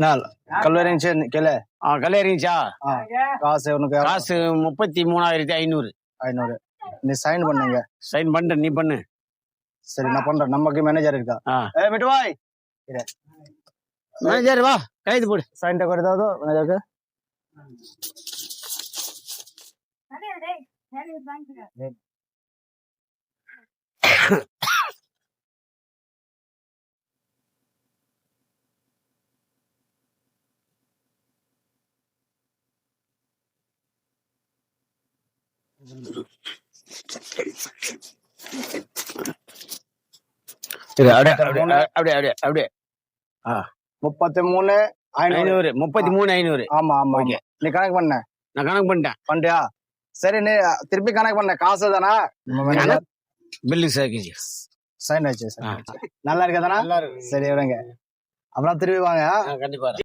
நாள் கல்லூரிச்சு கேள கல்யாணிச்சா காசு உனக்கு காசு 33,500. 500 நீ சைன் பண்ணுங்க. சைன் பண்ற நீ பண்ணு. சரி நான் பண்றேன். நமக்கு மேனேஜர் இருக்கா? மிட்டுவாய் மேனேஜர் வா கைது போடு. சைன் टा कर दो तो मैनेजर के அப்படியே 33,500. ஆமா ஆமா. நீ கணக்கு பண்ண? நான் கணக்கு பண்ணிட்டேன். பண்ணியா? சரி நீ திருப்பி கணக்கு பண்ண. காசு தானா? பில்லு சாக்கிச்சு சைன் ஆச்சு. நல்லா இருக்கா? சரி விடுங்க. அப்புறம் திருப்பி வாங்க. கண்டிப்பா.